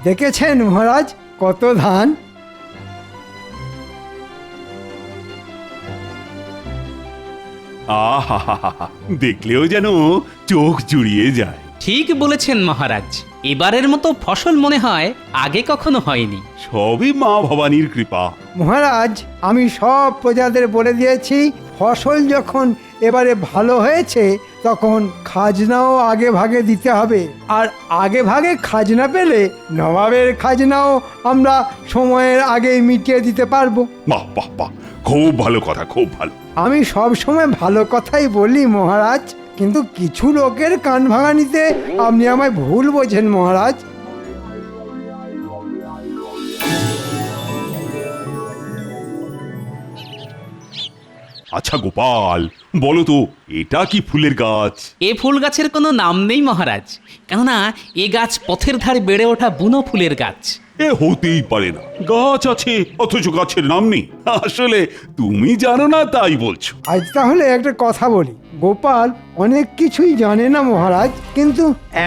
দেখেছেন মহারাজ কত ধান? আহা, দেখলেও যেন চোখ জুড়িয়ে যায়। ঠিক বলেছেন মহারাজ, এবারের মতো ফসল মনে হয় আগে কখনো হয়নি। সবই মা ভবানীর কৃপা। মহারাজ আমি সব প্রজাদের বলে দিয়েছি, ফসল যখন এবারে ভালো হয়েছে তখন খাজনাও আগে ভাগে দিতে হবে। আর আগে ভাগে খাজনা পেলে নবাবের খাজনাও আমরা সময়ের আগেই মিটিয়ে দিতে পারবো। বাহ বাহ বাহ, খুব ভালো কথা, খুব ভালো। আমি সব সময় ভালো কথাই বলি মহারাজ, কিন্তু কিছু লোকের কান ভাঙানিতে আপনি আমায় ভুল বোঝেন মহারাজ। আচ্ছা গোপাল, বলো তো এটা কি ফুলের গাছ? এ ফুল গাছের কোনো নাম নেই মহারাজ, কেননা এ গাছ পথের ধারে বেড়ে ওঠা বুনো ফুলের গাছ। এ হতেই পারে না, গাছ আছে অথচ গাছের নাম নেই। আসলে তুমি জানো না তাই বলছো। আজ তাহলে একটা কথা বলি, গোপাল অনেক কিছুই জানে না মহারাজ, কিন্তু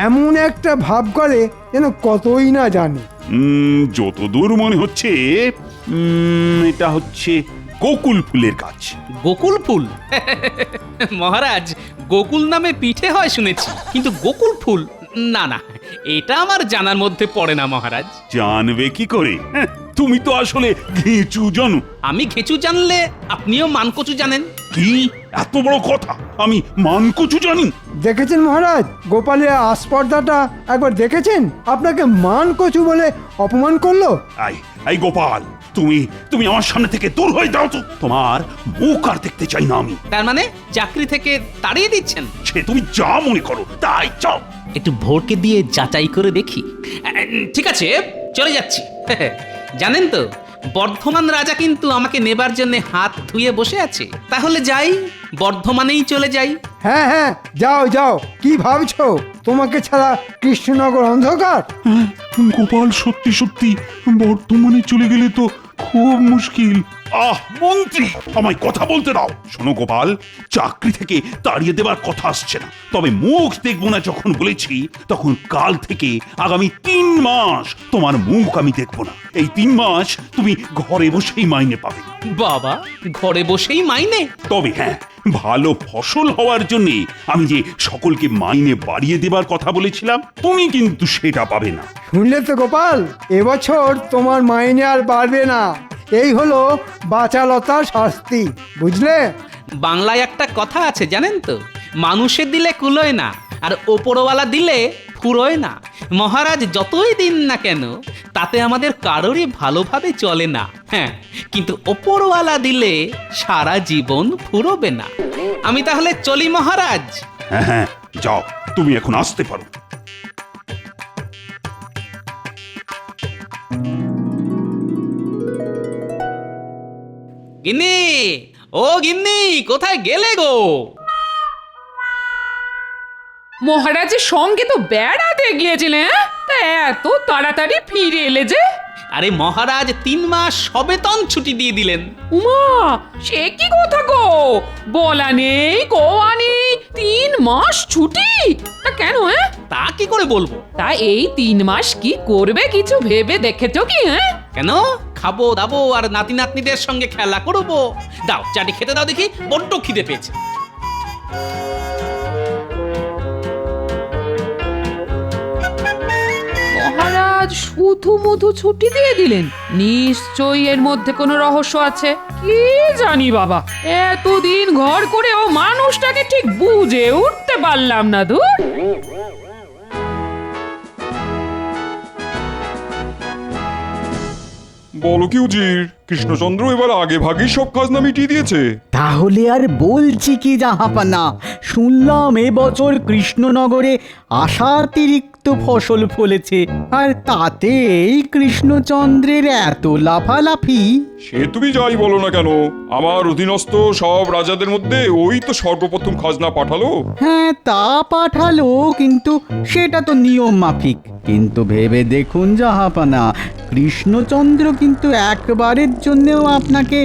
এমন একটা ভাব করে যেন কতই না জানে। যতদূর মনে হচ্ছে এটা হচ্ছে গোকুল ফুলের গাছ। গোকুল ফুল? মহারাজ, গোকুল নামে পিঠে হয় শুনেছি, কিন্তু গোকুল ফুল না না, এটা আমার জানার মধ্যে পড়ে না মহারাজ। জানবে কি করে? তুমি তো আসলে ঘেঁচু জানো। আমি ঘেঁচু জানলে আপনিও মানকচু জানেন। কি এত বড় কথা, আমি মানকচু জানি? দেখেছেন মহারাজ, গোপালের আস্পর্ধাটা একবার দেখেছেন? আপনাকে মান কচু বলে অপমান করলো। এই গোপাল, তুমি তুমি আমার সামনে থেকে দূর হয়ে যাও তো। তোমার মুখ আর দেখতে চাই না আমি। তার মানে চাকরি থেকে তাড়িয়ে দিচ্ছেন? সে তুমি যা মনে করো তাই চাও। একটু ভোরকে দিয়ে যাচাই করে দেখি। ঠিক আছে, চলে যাচ্ছি। জানেন তো, বর্ধমান রাজা কিন্তু আমাকে নেবার জন্য হাত ধুয়ে বসে আছে। তাহলে যাই, বর্ধমানেই চলে যাই। হ্যাঁ হ্যাঁ, যাও যাও। কি ভাবছো তোমাকে ছাড়া কৃষ্ণনগর অন্ধকার? গোপাল সত্যি সত্যি বর্তমানে চলে গেলে তো খুব মুশকিল। মন্ত্রী, আমায় কথা বলতে দাও। শোনো গোপাল, চাকরি থেকে তাড়িয়ে দেবার কথা আসছে না, তবে মুখ দেখবো না যখন বলেছি, তখন কাল থেকে আগামী 3 মাস তোমার মুখ আমি দেখবো না। এই 3 মাস তুমি ঘরে বসেই মাইনে পাবে। বাবা, ঘরে বসেই মাইনে? তবে হ্যাঁ, ভালো ফসল হওয়ার জন্য আমি যে সকলকে মাইনে বাড়িয়ে দেবার কথা বলেছিলাম, তুমি কিন্তু সেটা পাবে না। শুনলে তো গোপাল, এবছর তোমার মাইনে আর বাড়বে না। এই হলো বাচালতার শাস্তি, বুঝলে? বাংলায় একটা কথা আছে জানেন তো, মানুষে দিলে কুলোয় না, আর ওপরওয়ালা দিলে ফুরোয় না। মহারাজ যতই দিন না কেন, তাতে আমাদের কারোরই ভালোভাবে চলে না। হ্যাঁ, কিন্তু ওপরওয়ালা দিলে সারা জীবন ফুরোবে না। আমি তাহলে চলি মহারাজ। হ্যাঁ হ্যাঁ, যাও, তুমি এখন আসতে পারো। গিন্নি, ও গিন্নি, কোথায় গেলে গো? মহারাজের সঙ্গে তো বেড়াতে গিয়েছিলেন, তা এত তাড়াতাড়ি ফিরে এলে যে? আরে মহারাজ 3 মাস সবেতন ছুটি দিয়ে দিলেন। উমা, সে কি কথা গো? বলা নেই কোয়া নেই, 3 মাস ছুটি? তা কেন? তা কি করে বলবো? তা এই 3 মাস কি করবে কিছু ভেবে দেখেছো কি? কেন? খাবো দাবো আর নাতি নাতনিদের সঙ্গে খেলা করবো। দাও চাটি খেতে দাও দেখি, বড্ড খিদে পেয়েছে। মহারাজ শুধু মধু ছুটি দিয়ে দিলেন, নিশ্চয়ই এর মধ্যে কোনো রহস্য আছে। কি জানি বাবা, এতদিন ঘর করেও মানুষটাকে ঠিক বুঝে উঠতে পারলাম না। ধুর। বলো কি উজির, কৃষ্ণচন্দ্র এবার আগে ভাগেই সব খাজনা মিটিয়ে দিয়েছে? তাহলে আর বলছি কি জাহাপানা, শুনলাম এবছর কৃষ্ণনগরে আশাতিরিক্ত ফসল ফলেছে, আর তাতেই কৃষ্ণচন্দ্রের এত লাফালাফি। সে তুমি যাই বলো না কেন, আমার অধীনস্থ সব রাজাদের মধ্যে ওই তো সর্বপ্রথম খাজনা পাঠালো। হ্যাঁ, তা পাঠালো, কিন্তু সেটা তো নিয়ম মাফিক। কিন্তু ভেবে দেখুন জাহাপানা, কৃষ্ণচন্দ্র কিন্তু একবারের জন্যও আপনাকে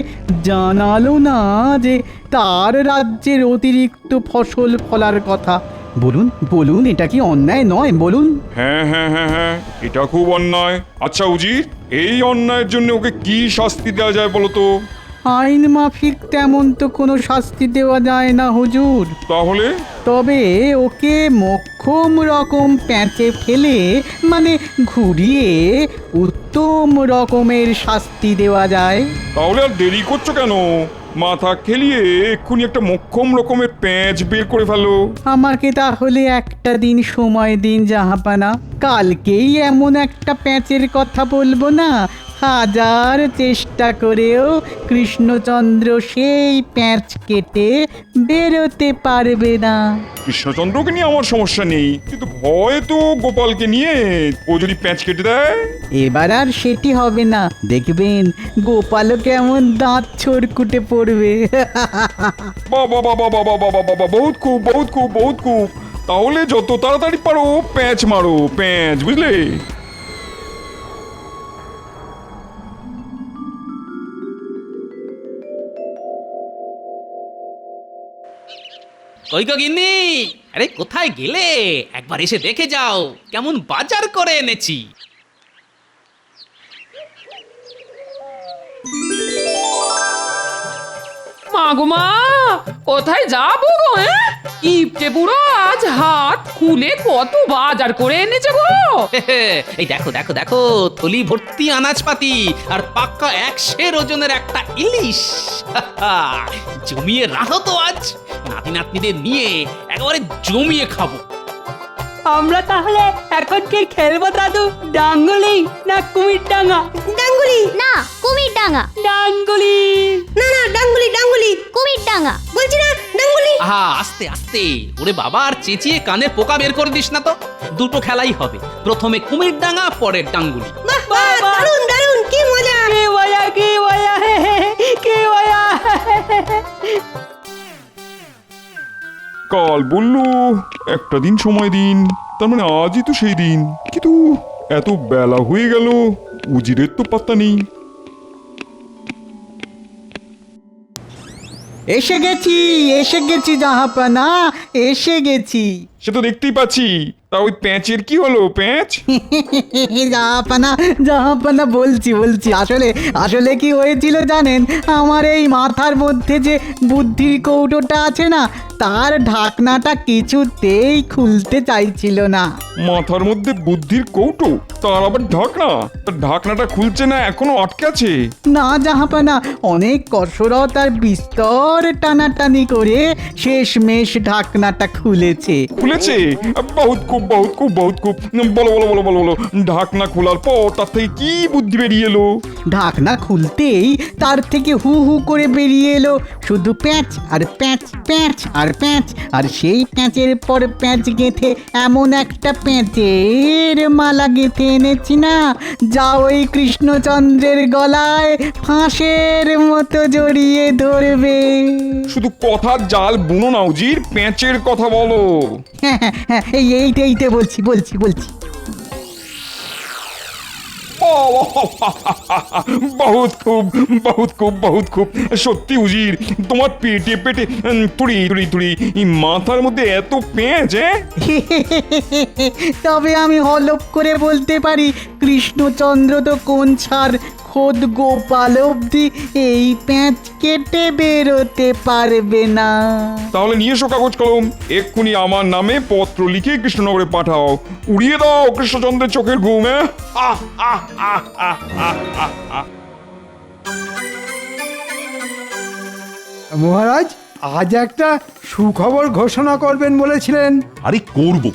জানালো না যে তার রাজ্যের অতিরিক্ত ফসল ফলার কথা। বলুন বলুন, এটা কি অন্যায় নয় বলুন? হ্যাঁ হ্যাঁ হ্যাঁ হ্যাঁ, এটা খুব অন্যায়। আচ্ছা উজির, এই অন্যায়ের জন্য ওকে কি শাস্তি দেওয়া যায় বলো তো? আইন মাফিক তেমন তো কোনো শাস্তি দেওয়া যায় না হুজুর। তাহলে? তবে ওকে মোক্ষম রকম প্যাঁচে ফেলে, মানে ঘুরিয়ে উত্তম রকমের শাস্তি দেওয়া যায়। তাহলে আর দেরি করছো কেন? মাথা খেলিয়ে এক্ষুনি একটা মোক্ষম রকমের প্যাঁচ বের করে ফেলো। আমাকে তাহলে একটা দিন সময় দিন জাহাপানা, কালকেই এমন একটা প্যাঁচের কথা বলবো না, হাজার চেষ্টা করেও কৃষ্ণচন্দ্র সেই প্যাঁচ কেটে বেরোতে পারবে না। কৃষ্ণচন্দ্রকে নিয়ে আমার সমস্যা নেই, কিন্তু ভয় তো গোপালকে নিয়ে। ও যদি প্যাঁচ কেটে দেয়? এবার আর সেটি হবে না, দেখবেন গোপালও কেমন দাঁত ছড়কুটে পড়বে। বাবা বাবা বাবা বাবা বাবা, বহুত খুব বহুত খুব বহুত খুব। তাহলে যত তাড়াতাড়ি পারো প্যাঁচ মারো, প্যাঁচ, বুঝলে? কই গো গিন্নি, আরে কোথায় গেলে? একবার এসে দেখে যাও কেমন বাজার করে এনেছি। মা গো মা, কোথায় যাবো গো? ইপটে বুড়ো আজ হাত খুলে কত বাজার করে এনেছে গো। এই দেখো দেখো দেখো, থলি ভর্তি আনাজপাতি আর পাক্কা 100 ওজনের একটা ইলিশ। জমিয়ে রাখো তো, আজ নাতি নাতনিদের নিয়ে একেবারে জমিয়ে খাবো। আমরা তাহলে এখন কি খেলবো দাদু? ডাঙ্গুলি না কুমির ডাঙ্গা? ডাঙ্গুলি না কুমির ডাঙ্গা। ডাঙ্গুলি না না ডাঙ্গুলি ডাঙ্গুলি কুমির ডাঙ্গা বলছি না, ডাঙ্গুলি। আহা, আস্তে আস্তে, ওরে বাবা, আর চেঁচিয়ে কানের পোকা বের করে দিস না তো। দুটো খেলাই হবে, প্রথমে কুমির ডাঙ্গা, পরে ডাঙ্গুলি। বাহ বাহ, দারুন দারুন, কি মজা। কে বয়া কে বয়া কে বয়া? কাল বললো একটা দিন সময় দিন, তার মানে আজই তো সেই দিন। কিন্তু এত বেলা হয়ে গেল, উজিরের তো পাত্তা নেই। এসে গেছি জাহাপানা, এসে গেছি। সে তো দেখতেই পাচ্ছি। তা ওই প্যাঁচের কি হলো, প্যাঁচ? জাহাপানা বলছি আসলে কি হয়েছিল জানেন? আমার এই মাথার মধ্যে যে বুদ্ধির কৌটোটা আছে না, তার ঢাকনাটা কিছুতেই খুলতে চাইছিল না। মাথার মধ্যে বুদ্ধির কৌটো, তার আবার ঢাকনা? তার ঢাকনাটা খুলছে না, এখনো আটকে আছে? না জাহাপানা, অনেক কসরত আর বিস্তর টানাটানি করে শেষমেশ ঢাকনাটা খুলেছে। খুলেছে? বহুত খুব বহুত খুব বহুত খুব। বলো বলো বলো বলো বলো, ঢাকনা খোলার পর তার থেকে কি বুদ্ধি বেরিয়ে এলো? ঢাকনা খুলতেই তার থেকে হু হু করে বেরিয়ে এলো শুধু প্যাঁচ আর প্যাঁচ, প্যাঁচ আর প্যাঁচ, আর সেই প্যাঁচের পর প্যাঁচ গেঁথে এমন একটা প্যাঁচের মালা গেঁথে এনেছি না, যা ওই কৃষ্ণচন্দ্রের গলায় ফাঁসের মতো জড়িয়ে ধরবে। শুধু কথার জাল বুনো না উজির, প্যাঁচের কথা বলো। হ্যাঁ, এইটা বলছি। বহুত খুব বহুত খুব বহুত খুব। সত্যি উজির, তোমার পেটে পেটে তুড়ি তুড়ি তুড়ি, মাথার মধ্যে এত পেঁচ। তবে আমি হলপ করে বলতে পারি, কৃষ্ণচন্দ্র তো কোন ছাড় খোদ গোপাল অব্দি এই প্যাঁচ কেটে বেরোতে পারবে না। তাহলে নিয়ে এসো কাগজ কলম, এক্ষুনি আমার নামে পত্র লিখে কৃষ্ণনগরে পাঠাও। উড়িয়ে দাও কৃষ্ণচন্দ্রের চোখের ঘুম। মহারাজ, আজ একটা সুখবর ঘোষণা করবেন বলেছিলেন। আরে করব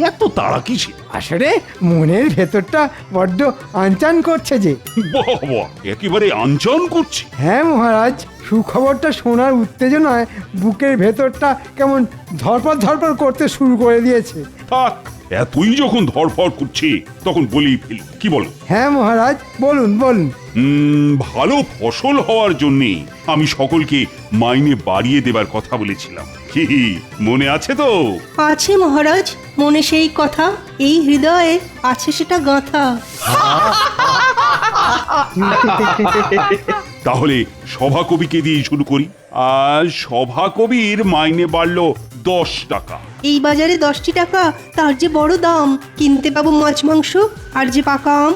এত তাড়া কিসে? আসলে মনের ভেতরটা বড্ড আনচান করছে যে। বাবা, একেবারে আনচান করছি। হ্যাঁ মহারাজ, সুখবরটা শোনার উত্তেজনায় বুকের ভেতরটা কেমন ধরপড় করতে শুরু করে দিয়েছে। থাক, এতই যখন ধরফর করছে তখন বলেই ফেলি, কি বলো? হ্যাঁ মহারাজ, বলুন। ভালো ফসল হওয়ার জন্য আমি সকলকে মাইনে বাড়িয়ে দেবার কথা বলেছিলাম, কি মনে আছে তো? আছে মহারাজ, মনে সেই কথা, এই হৃদয়ে আছে সেটা গাঁথা। তাহলে সভাকবিকে দিয়ে শুরু করি। আর সভাকবির মাইনে বাড়লো 10 টাকা। এই বাজারে 10টি টাকা, তার যে বড় দাম। কিনতে পাবো মাছ মাংস আর যে পাকা আম।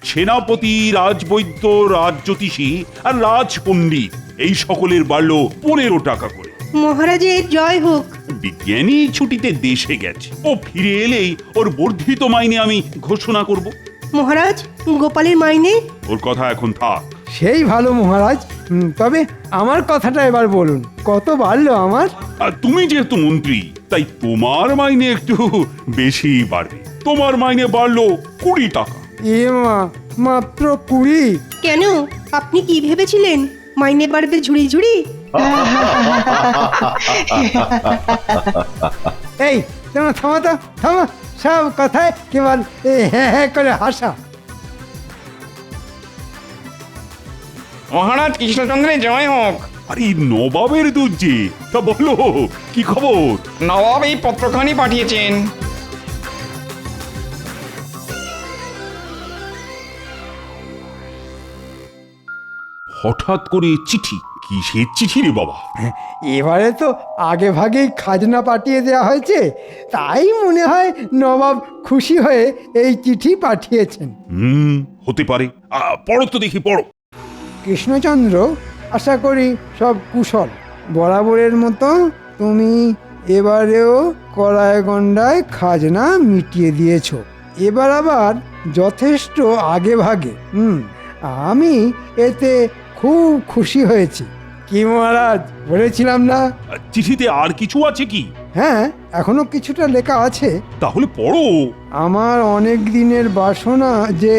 সেনাপতি, রাজবৈদ্য, রাজজ্যোতিষী আর রাজপণ্ডিত এই সকলের বাড়লো 15 টাকা করে। মহারাজের জয় হোক। বিজ্ঞানী ছুটিতে দেশে গেছে, ও ফিরে এলেই ওর বর্ধিত মাইনে আমি ঘোষণা করব। মহারাজ, গোপালের মাইনে? ওর কথা এখন থাক। সেই ভালো মহারাজ। তবে আমার কথাটা এবার বলুন, কত বাড়লো আমার? আর তুমি যেহেতু মন্ত্রী, তাই তোমার মাইনে একটু বেশি বাড়বে। তোমার মাইনে বাড়লো 20 টাকা। এ মা, মাত্র 20? কেন, আপনি কি ভেবেছিলেন মাইনে বাড়বে ঝুড়ি ঝুড়ি? এই তোমার থামা তো, থামা। সব কথায় কেবল হ্যাঁ হ্যাঁ করে হাসা। মহারাজ কৃষ্ণচন্দ্রের জয় হোক। আরে নবাবের দুধ যে, তা বলো কি খবর? নবাব এই পত্রখানি পাঠিয়েছেন। হঠাৎ করে চিঠি? কিসের চিঠি রে বাবা? এবারে তো আগে ভাগেই খাজনা পাঠিয়ে দেওয়া হয়েছে, তাই মনে হয় নবাব খুশি হয়ে এই চিঠি পাঠিয়েছেন। হতে পারে। পড়ো তো দেখি, পড়ো। কৃষ্ণচন্দ্র, আশা করি সব কুশল। বরাবরের মতো তুমি এবারেও কড়ায় গন্ডায় খাজনা মিটিয়ে দিয়েছ। এবার আবার যথেষ্ট আগে ভাগে। আমি এতে খুব খুশি হয়েছি। কি মহারাজ, বলেছিলাম না? চিঠিতে আর কিছু আছে কি? হ্যাঁ, এখনো কিছুটা লেখা আছে। তাহলে পড়ো। আমার অনেক দিনের বাসনা যে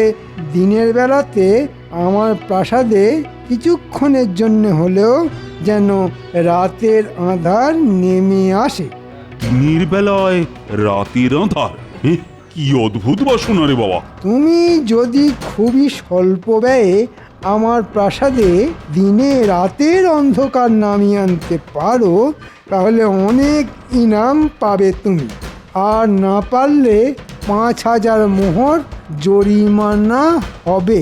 দিনের বেলাতে আমার প্রাসাদে কিছুক্ষণের জন্য হলেও যেন রাতের আঁধার নেমে আসে। দিনের বেলায় রাতের আঁধার? কি অদ্ভুত বাসনা রে বাবা। তুমি যদি খুবই স্বল্প ব্যয়ে আমার প্রাসাদে দিনে রাতের অন্ধকার নামিয়ে আনতে পারো, তাহলে অনেক ইনাম পাবে তুমি। আর না পারলে 5,000 মোহর জরিমানা হবে,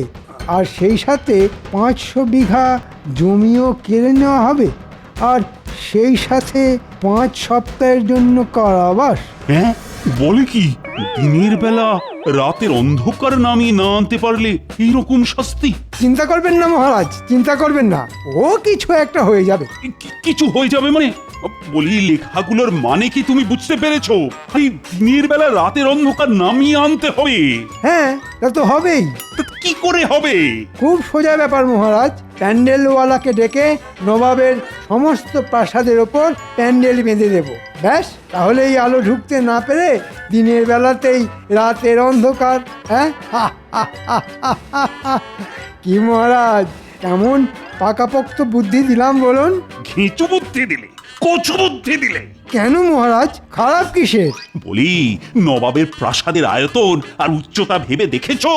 আর সেই সাথে 500 বিঘা জমিও কেড়ে নেওয়া হবে, আর সেই সাথে 5 সপ্তাহের জন্য কারাবাস। হ্যাঁ, বলে কি? দিনের বেলা রাতের অন্ধকার নামিয়ে না আনতে পারলে এইরকম শাস্তি? চিন্তা করবেন না মহারাজ, চিন্তা করবেন না, ও কিছু একটা হয়ে যাবে। কিছু হয়ে যাবে মানে? বলি, লেখাগুলোর মানে কি তুমি বুঝতে পেরেছো? এই দিনের বেলা রাতের অন্ধকার নামিয়ে আনতে হবে। হ্যাঁ, তা তো হবেই। তা কি করে হবে? খুব সোজা ব্যাপার মহারাজ। প্যান্ডেলওয়ালাকে ডেকে নবাবের সমস্ত প্রাসাদের ওপর প্যান্ডেল বেঁধে দেব। ব্যাস, তাহলেই আলো ঢুকতে না পেরে দিনের বেলাতেই রাতের অন্ধকার। হ্যাঁ, কি মহারাজ, কেমন পাকাপোক্ত বুদ্ধি দিলাম বলুন? ঘিঁচু বুদ্ধি দিলে, কচু বুদ্ধি দিলে। কেন মহারাজ, খারাপ কিসের? বলি, নবাবের প্রাসাদের আয়তন আর উচ্চতা ভেবে দেখেছো?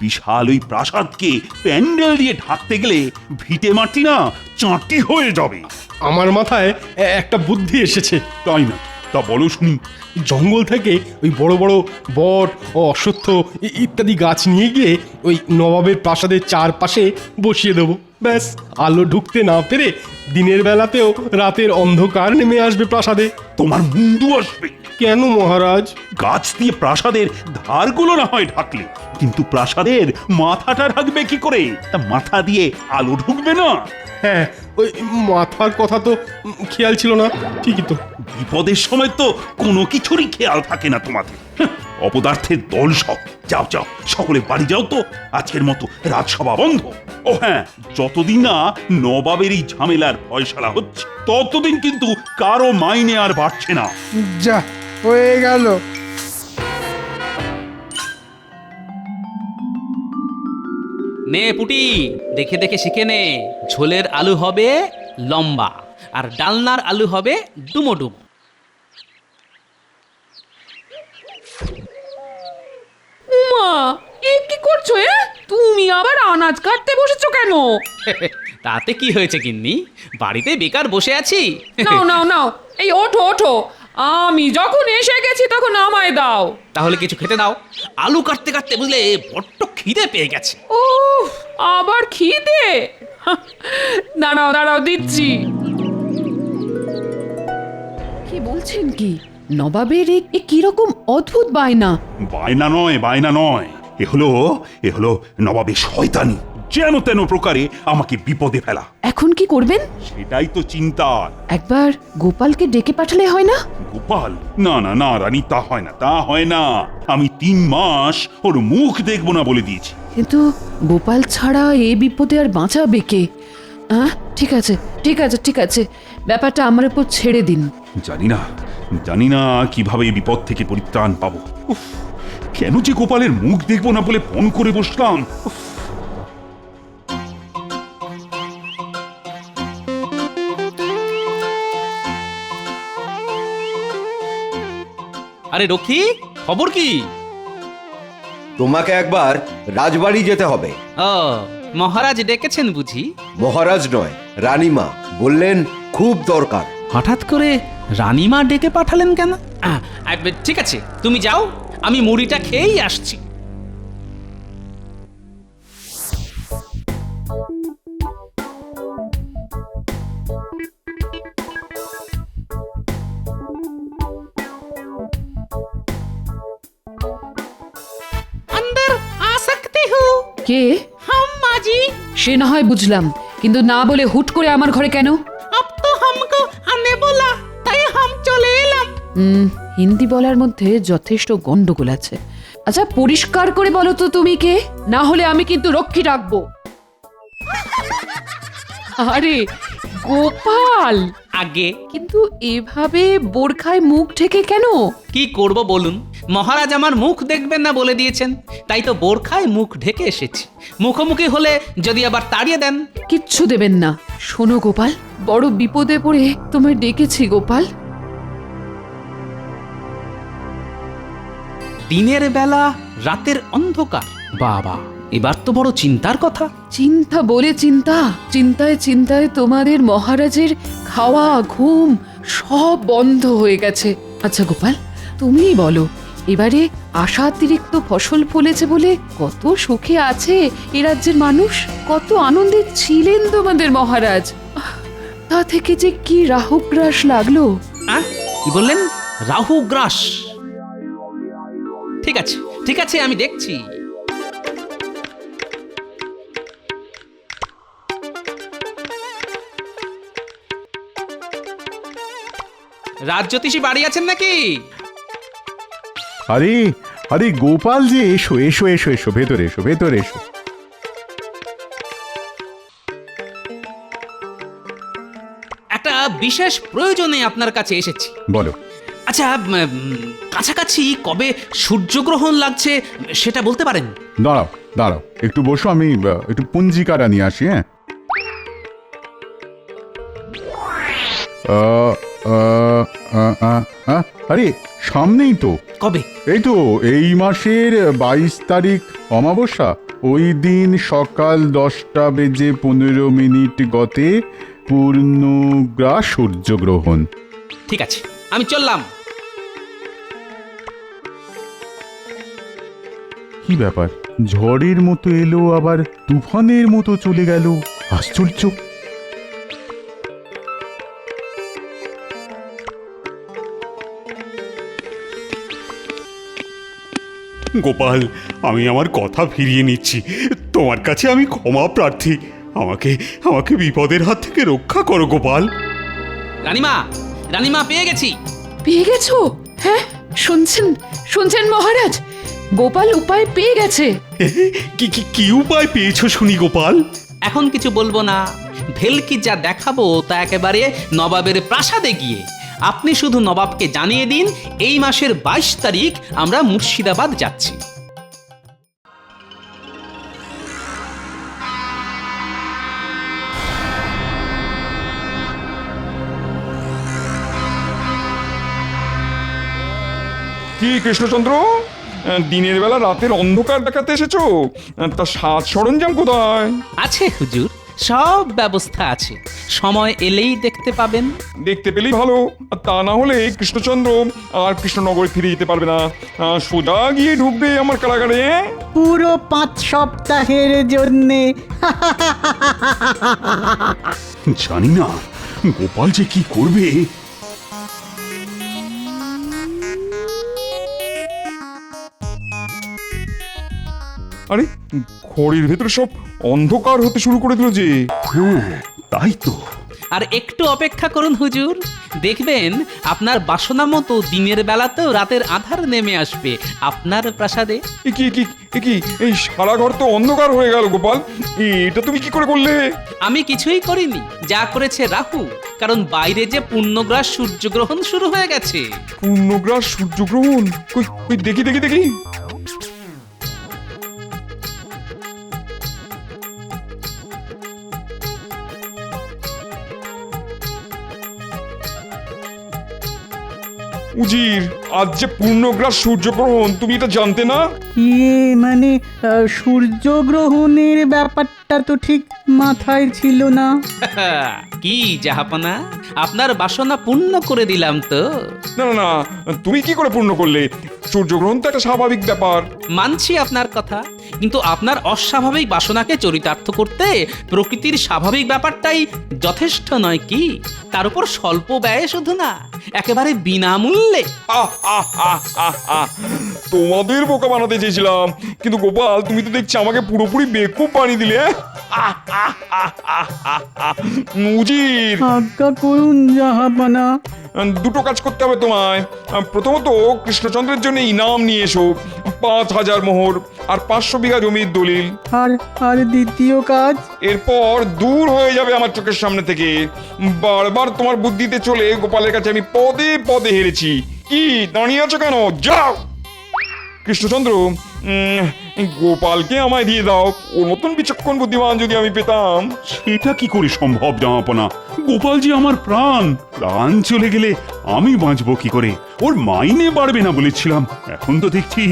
বিশাল ওই প্রাসাদকে প্যান্ডেল দিয়ে ঢাকতে গেলে ভিটে মাটি না চাঁটি হয়ে যাবে। আমার মাথায় একটা বুদ্ধি এসেছে। তাই না? তা বলো শুনি। জঙ্গল থেকে ওই বড় বড় বট ও অশ্বত্থ ইত্যাদি গাছ নিয়ে গিয়ে ওই নবাবের প্রাসাদের চারপাশে বসিয়ে দেবো। ব্যাস, আলো ঢুকতে না পেরে দিনের বেলাতেও রাতের অন্ধকার নেমে আসবে প্রাসাদে। তোমার মুন্ডু আসবে। কেন মহারাজ? গাছ দিয়ে প্রাসাদের ধারগুলো না হয় ঢাকলে, কিন্তু প্রাসাদের মাথাটা ঢাকবে কি করে? তা মাথা দিয়ে আলো ঢুকবে না? হ্যাঁ, ওই মাথার কথা তো খেয়াল ছিল না। ঠিকই তো। বিপদের সময় তো কোনো কিছুরই খেয়াল থাকে না তোমাদের। অপদার্থের দল সব। যাও যাও, সকলে বাড়ি যাও তো, আজকের মতো রাজসভা বন্ধ। ও হ্যাঁ, যতদিন না নবাবের এই ঝামেলার ফয়সালা হচ্ছে, ততদিন কিন্তু কারো মাইনে আর বাড়ছে না। যা হয়ে গেল। নে পুটি, দেখে দেখে শিখে নে। ঝোলের আলু হবে লম্বা, আর ডালনার আলু হবে ডুমো ডুমো। উমা, এ কি করছো? তুমি আবার আনাজ কাটতে বসেছো কেন? তাতে কি হয়েছে গিন্নি, বাড়িতে বেকার বসে আছি। নাও নাও নাও, এই ওঠো ওঠো, আমি যখন এসে গেছি তখন আমায় দাও। তাহলে কিছু খেতে দাও। আলু কাটতে কাটতে বুঝলে বড্ড খিদে পেয়ে গেছে। ও, আবার খিদে? দাঁড়াও দাঁড়াও, দিচ্ছি। বলছেন কি নবাবের এ কিরকম অদ্ভুত বায়না? বায়না নয়, এ হলো নবাবের শয়তানি, যেন তেন প্রকারে আমাকে বিপদে ফেলা। এখন কি করবেন? সেটাই তো চিন্তা। একবার গোপালকে ডেকে পাঠালে হয় না? গোপাল? না রানী, তা হয় না। আমি 3 মাস ওর মুখ দেখবো না বলে দিয়েছি। কিন্তু গোপাল ছাড়া এ বিপদে আর বাঁচাবে কে? ঠিক আছে, ব্যাপারটা আমার উপর ছেড়ে দিন। জানি না কিভাবে এই বিপদ থেকে পরিত্রাণ পাবো। উফ, কেন যে গোপালের মুখ দেখবো না বলে ফোন করে বসলাম। উফ। আরে রকি, খবর কি? তোমাকে একবার রাজবাড়ি যেতে হবে। ও, মহারাজ ডেকেছেন বুঝি? মহারাজ নয়, রানীমা বললেন খুব দরকার। হঠাৎ করে রানীমা ডেকে পাঠালেন কেন? ঠিক আছে, তুমি যাও, আমি মুড়িটা খেয়েই আসছি। अंदर आ सकती हूँ? কে? हम माजी। সে না হয় বুঝলাম, কিন্তু না বলে হুট করে আমার ঘরে কেন? अब तो हमको आने बोला, তাই हम চলে এলাম। হিন্দি বলার মধ্যে যথেষ্ট গন্ডগোল আছে। আচ্ছা পরিষ্কার করে বলো তো তুমি কে, না হলে আমি কিন্তু রক্ষী ডাকবো। আরে গোপাল, আগে কিন্তু এভাবে বোরখায় মুখ ঢেকে কেন? কি করব বলুন, মহারাজ আমার মুখ দেখবেন না বলে দিয়েছেন, তাই তো বোরখায় মুখ ঢেকে এসেছি। মুখোমুখি হলে যদি আবার তাড়িয়ে দেন। কিচ্ছু দেবেন না। শোনো গোপাল, বড় বিপদে পড়ে তোমায় ডেকেছি গোপাল। দিনের বেলা রাতের অন্ধকার, বাবা এবার তো বড় চিন্তার কথা। চিন্তা বলে চিন্তায় তোমাদের মহারাজের খাওয়া ঘুম সব বন্ধ হয়ে গেছে। আচ্ছা গোপাল, তুমিই বলো, এবারে আশাতিরিক্ত ফসল ফলেছে বলে কত সুখে আছে এ রাজ্যের মানুষ, কত আনন্দে ছিলেন তোমাদের মহারাজ। তা থেকে যে কি রাহুগ্রাস লাগলো। কি বললেন? রাহুগ্রাস? ঠিক আছে, আমি দেখছি। রাজ্যতীষী বাড়ি আছেন নাকি? আরে গোপাল যে, এসো এসো এসো এসো, ভেতরে এসো, ভেতরে এসো। একটা বিশেষ প্রয়োজনে আপনার কাছে এসেছি। বলো। আচ্ছা, কাছাকাছি কবে সূর্যগ্রহণ লাগছে সেটা বলতে পারেন? দাঁড়াও একটু বসো, আমি একটু পঞ্জিকাটা নিয়ে আসি। হ্যাঁ, আরে সামনেই তো। কবে? এই তো এই মাসের 22 তারিখ অমাবস্যা, ওই দিন সকাল 10:15 গতে পূর্ণগ্রাস সূর্যগ্রহণ। ঠিক আছে, আমি চললাম। কি ব্যাপার, ঝড়ের মতো এলো আবার তুফানের মতো চলে গেল, আশ্চর্য। গোপাল, আমি আমার কথা ফিরিয়ে নিচ্ছি। তোমার কাছে আমি ক্ষমা প্রার্থী। আমাকে বিপদের হাত থেকে রক্ষা করো গোপাল। রানীমা পেয়ে গেছি। পেয়ে গেছো? হ্যাঁ, শুনছেন মহারাজ, গোপাল উপায় পেয়ে গেছে। কি উপায় পেয়েছো শুনি গোপাল? এখন কিছু বলবো না, ভেলকি যা দেখাবো তা একেবারে নবাবের প্রাসাদে গিয়ে। আপনি শুধু নবাবকে জানিয়ে দিন এই মাসের 22 তারিখ আমরা মুর্শিদাবাদ যাচ্ছি। কি কৃষ্ণচন্দ্র, দিনের বেলা রাতের অন্ধকার দেখাতে এসেছো? তা সাজ সরঞ্জাম কোথায়? আছে হুজুর, সব ব্যবস্থা আছে, সময় এলেই দেখতে পাবেন। দেখতে পেলেই ভালো, আর তা না হলে কৃষ্ণচন্দ্র আর কৃষ্ণনগরে ফিরে যেতে পারবে না, সোজা গিয়ে ঢুকবে আমার কারাগারে। পুরো 5 সপ্তাহের জন্যে। জানি না গোপাল যে কি করবে। আরে ঘরের ভেতরে সব অন্ধকার হতে শুরু করে দিল যে। হ্যাঁ তাই তো। আর একটু অপেক্ষা করুন হুজুর, দেখবেন আপনার বাসনা মতো দিনের বেলাতেও রাতের আধার নেমে আসবে আপনার প্রাসাদে। এ কি এই সারা ঘর তো অন্ধকার হয়ে গেল গোপাল, এটা তুমি কি করে করলে? আমি কিছুই করিনি, যা করেছে রাহু, কারণ বাইরে যে পূর্ণগ্রাস সূর্যগ্রহণ শুরু হয়ে গেছে। পূর্ণগ্রাস সূর্যগ্রহণ? কই দেখি। উজির, আজ যে পূর্ণগ্রাস সূর্যগ্রহণ, তুমি এটা জানতে না? মানে সূর্যগ্রহণের ব্যাপারটা তো ঠিক মাথায় ছিল না। কি জাহাপনা, আপনার বাসনা পূর্ণ করে দিলাম তো। না, তুমি কি করে পূর্ণ করলে? সূর্যগ্রহণ তো একটা স্বাভাবিক ব্যাপার। মানছি আপনার কথা, কিন্তু আপনার অস্বাভাবিক বাসনাকে চরিতার্থ করতে প্রকৃতির স্বাভাবিক ব্যাপারটাই যথেষ্ট নয় কি? তার উপর স্বল্প ব্যয়ে শুধু না, একেবারে বিনামূল্যে। তোমাদের বোকা বানাতে চেয়েছিলাম, কিন্তু গোপাল তুমি তো দেখছি আমাকে পুরোপুরি বেকুব বানিয়ে দিলে। উজির, আজ্ঞা করুন জাহাপানা। দুটো কাজ করতে হবে তোমায়। প্রথমত কৃষ্ণচন্দ্রের জন্য ইনাম নিয়ে এসো, 5,000 মোহর আর 500 বিঘা জমির দলিল। আর দ্বিতীয় কাজ? এরপর দূর হয়ে যাবে আমার চোখের সামনে থেকে। বারবার তোমার বুদ্ধিতে চলে গোপালের কাছে আমি পদে পদে হেরেছি। কি দাঁড়িয়ে আছো কেন? যাও। কৃষ্ণচন্দ্র, গোপালকে আমায় দিয়ে দাও। ওর মতন বিচক্ষণ বুদ্ধিমান যদি আমি পেতাম। সেটা কি করে সম্ভব জামাপনা? গোপাল যে আমার প্রাণ, প্রাণ চলে গেলে আমি বাঁচবো কি করে? ওর মাইনে বাড়বে না বলেছিলাম, এখন তো দেখছি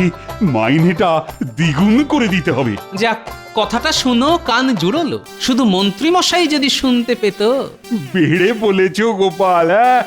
মাইনেটা দ্বিগুণ করে দিতে হবে। যাক, কথাটা শুনো কান জুড়লো। শুধু মন্ত্রী মশাই যদি শুনতে পেত। বেড়ে বলেছো গোপাল, হ্যাঁ?